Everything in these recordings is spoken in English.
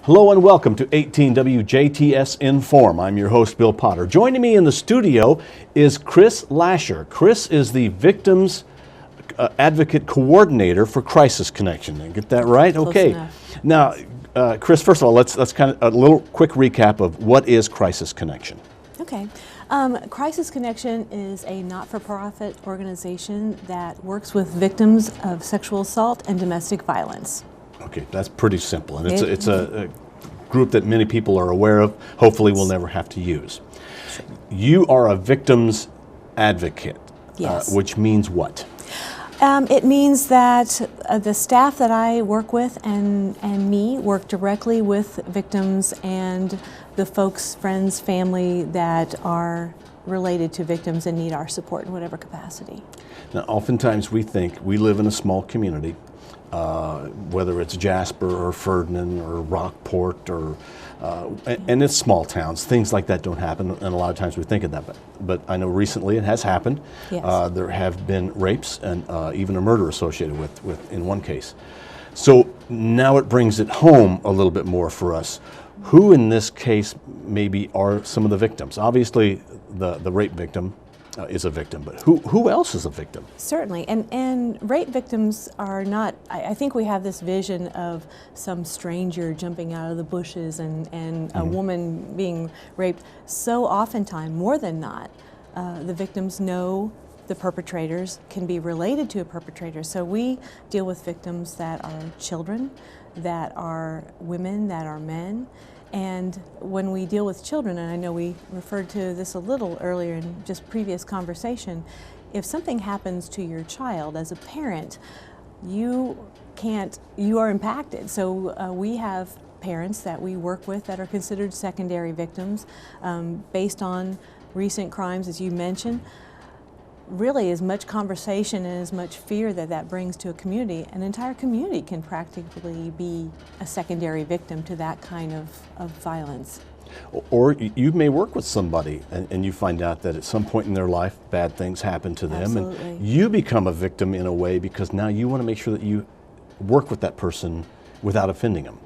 Hello and welcome to 18 WJTS-Inform. I'm your host, Bill Potter. Joining me in the studio is Kris Lasher. Kris is the Victims Advocate Coordinator for Crisis Connection. Did I get that right? Close okay. enough. Now, Kris, first of all, let's kind of a little quick recap of what is Crisis Connection. Okay. Crisis Connection is a not-for-profit organization that works with victims of sexual assault and domestic violence. Okay, that's pretty simple, and it's a group that many people are aware of. Hopefully, we'll never have to use. You are a victims advocate, Yes. Which means what? It means that the staff that I work with and me work directly with victims and the folks, friends, family that are related to victims and need our support in whatever capacity. Now, oftentimes we think we live in a small community, whether it's Jasper or Ferdinand or Rockport or and it's small towns. Things like that don't happen, and a lot of times we think of that. But I know recently it has happened. Yes. There have been rapes and even a murder associated with in one case. So now it brings it home a little bit more for us. Who in this case maybe are some of the victims? Obviously, the rape victim is a victim, but who else is a victim? Certainly, and rape victims are not, I think we have this vision of some stranger jumping out of the bushes and a woman being raped. So oftentimes, more than not, the victims know the perpetrators, can be related to a perpetrator. So we deal with victims that are children, that are women, that are men. And when we deal with children, and I know we referred to this a little earlier in just previous conversation, if something happens to your child as a parent, you are impacted. So we have parents that we work with that are considered secondary victims based on recent crimes, as you mentioned. Really, as much conversation and as much fear that brings to a community, an entire community can practically be a secondary victim to that kind of violence. Or you may work with somebody and you find out that at some point in their life bad things happen to them. Absolutely. And you become a victim in a way because now you want to make sure that you work with that person without offending them.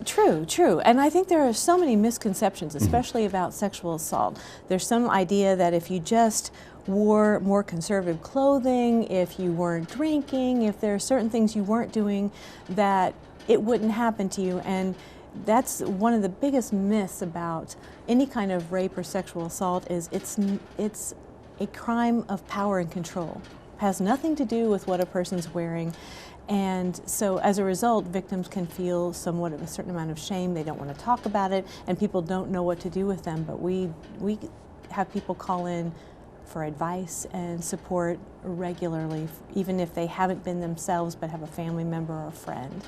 True. And I think there are so many misconceptions, especially about sexual assault. There's some idea that if you just wore more conservative clothing, if you weren't drinking, if there are certain things you weren't doing, that it wouldn't happen to you. And that's one of the biggest myths about any kind of rape or sexual assault is it's a crime of power and control. It has nothing to do with what a person's wearing. And so as a result, victims can feel somewhat of a certain amount of shame. They don't want to talk about it, and people don't know what to do with them. But we have people call in for advice and support regularly, even if they haven't been themselves but have a family member or a friend.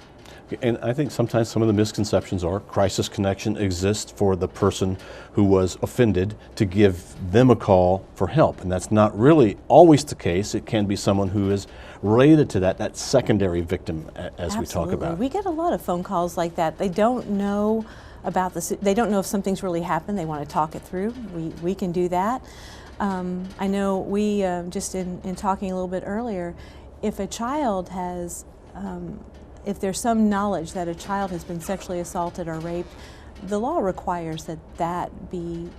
And I think sometimes some of the misconceptions are Crisis Connection exists for the person who was offended to give them a call for help. And that's not really always the case. It can be someone who is related to that secondary victim, as we talk about. We get a lot of phone calls like that. They don't know about they don't know if something's really happened. They want to talk it through. We can do that. I know we, just in talking a little bit earlier, if a child has, if there's some knowledge that a child has been sexually assaulted or raped, the law requires that be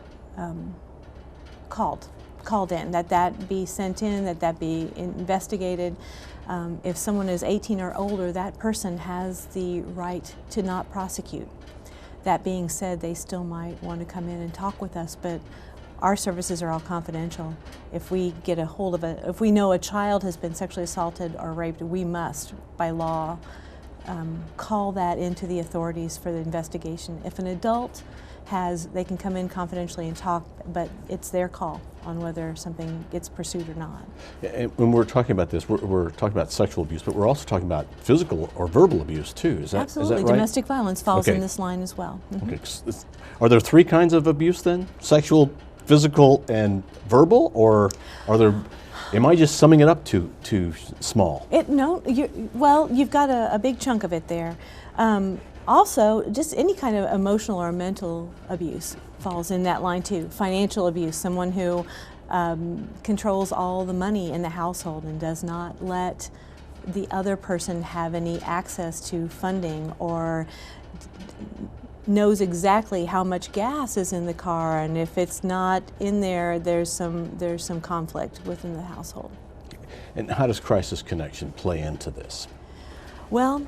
called in, that be sent in, that be investigated. If someone is 18 or older, that person has the right to not prosecute. That being said, they still might want to come in and talk with us, but our services are all confidential. If we get a hold of if we know a child has been sexually assaulted or raped, we must, by law, call that into the authorities for the investigation. If an adult they can come in confidentially and talk, but it's their call on whether something gets pursued or not. And when we're talking about this, we're talking about sexual abuse, but we're also talking about physical or verbal abuse too. Is that Absolutely. right? Domestic violence falls in this line as well. Okay. Are there three kinds of abuse then? Sexual, physical, and verbal, or are there? Am I just summing it up too small? You've got a big chunk of it there. Also, just any kind of emotional or mental abuse falls in that line too. Financial abuse, someone who controls all the money in the household and does not let the other person have any access to funding or knows exactly how much gas is in the car, and if it's not in there, there's some conflict within the household. And how does Crisis Connection play into this? Well,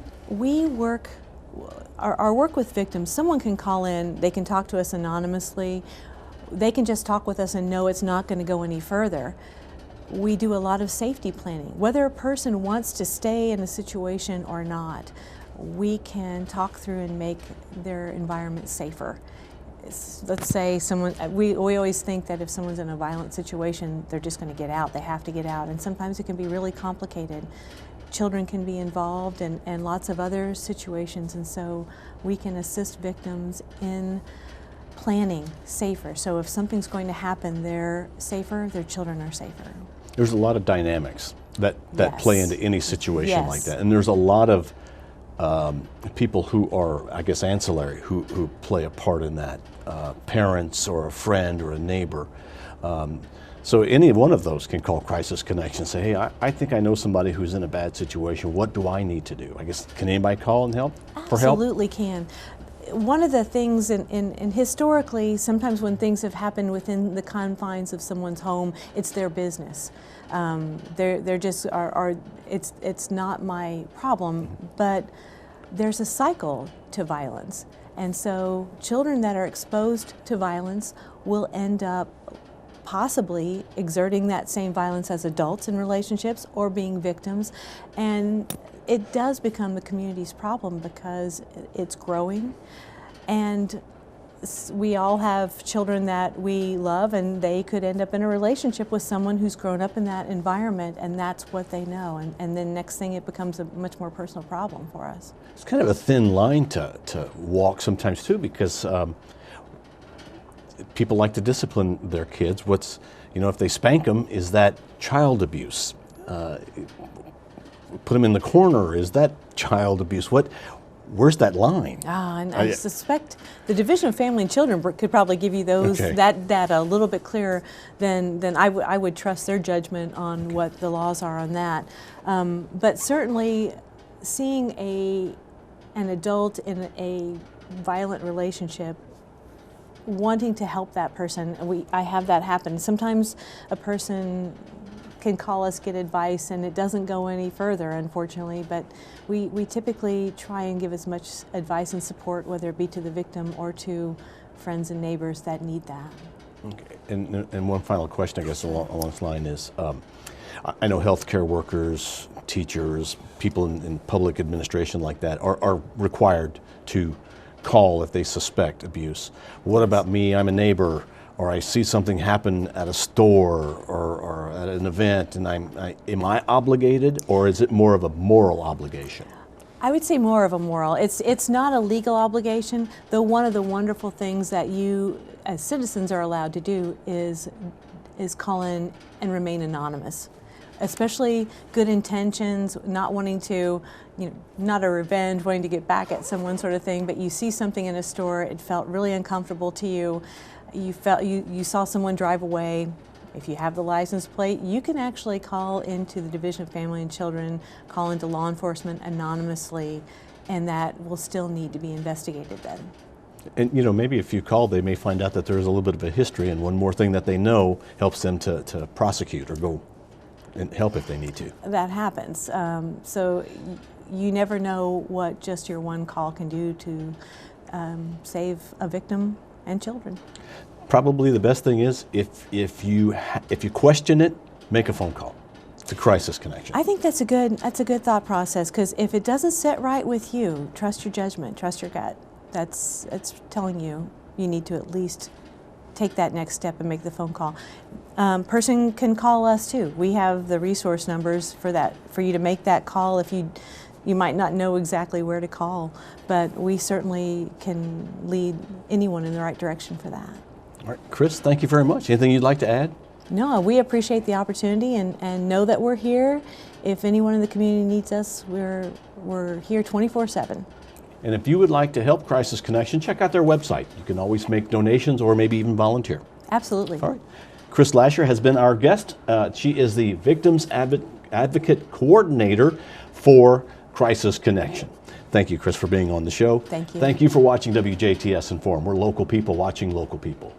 our work with victims, someone can call in, they can talk to us anonymously, they can just talk with us and know it's not going to go any further. We do a lot of safety planning. Whether a person wants to stay in a situation or not, we can talk through and make their environment safer. Let's say we always think that if someone's in a violent situation, they're just going to get out, they have to get out, and sometimes it can be really complicated. Children can be involved and lots of other situations, and so we can assist victims in planning safer. So if something's going to happen, they're safer, their children are safer. There's a lot of dynamics that Yes. play into any situation Yes. like that, and there's a lot of people who are, I guess, ancillary, who play a part in that, parents or a friend or a neighbor. So any one of those can call Crisis Connection and say, hey, I think I know somebody who's in a bad situation. What do I need to do? I guess, can anybody call and help for help? Absolutely can. One of the things, in historically, sometimes when things have happened within the confines of someone's home, it's their business. They're just it's not my problem, but there's a cycle to violence, and so children that are exposed to violence will end up possibly exerting that same violence as adults in relationships or being victims, and it does become the community's problem because it's growing, and we all have children that we love, and they could end up in a relationship with someone who's grown up in that environment, and that's what they know, and then next thing it becomes a much more personal problem for us. It's kind of a thin line to walk sometimes too, because people like to discipline their kids. If they spank them, is that child abuse? Put them in the corner, is that child abuse? Where's that line? And I suspect the Division of Family and Children could probably give you Okay. that data a little bit clearer than I would trust their judgment on what the laws are on that. But certainly, seeing an adult in a violent relationship, wanting to help that person, I have that happen. Sometimes a person can call us, get advice, and it doesn't go any further, unfortunately, but we typically try and give as much advice and support, whether it be to the victim or to friends and neighbors that need that. Okay. And one final question, I guess, along this line is, I know healthcare workers, teachers, people in public administration like that are required to call if they suspect abuse. What about me? I'm a neighbor, or I see something happen at a store or at an event, and am I obligated, or is it more of a moral obligation? I would say more of a moral. It's not a legal obligation, though one of the wonderful things that you as citizens are allowed to do is call in and remain anonymous. Especially good intentions, not wanting to, not a revenge, wanting to get back at someone sort of thing, but you see something in a store, it felt really uncomfortable to you, you saw someone drive away. If you have the license plate, you can actually call into the Division of Family and Children, call into law enforcement anonymously, and that will still need to be investigated then. And maybe if you call, they may find out that there's a little bit of a history, and one more thing that they know helps them to prosecute or go and help if they need to. That happens. So you never know what just your one call can do to save a victim and children. Probably the best thing is if you question it, make a phone call to Crisis Connection. I think that's a good thought process, because if it doesn't sit right with you, trust your judgment, trust your gut. It's telling you need to at least take that next step and make the phone call. Person can call us too. We have the resource numbers for you to make that call. If you might not know exactly where to call, but we certainly can lead anyone in the right direction for that. All right, Kris, thank you very much. Anything you'd like to add? No, we appreciate the opportunity and know that we're here. If anyone in the community needs us, we're here 24/7. And if you would like to help Crisis Connection, check out their website. You can always make donations or maybe even volunteer. Absolutely. All right. Kris Lasher has been our guest. She is the Victims Advocate Coordinator for Crisis Connection. Thank you, Kris, for being on the show. Thank you. Thank you for watching WJTS Inform. We're local people watching local people.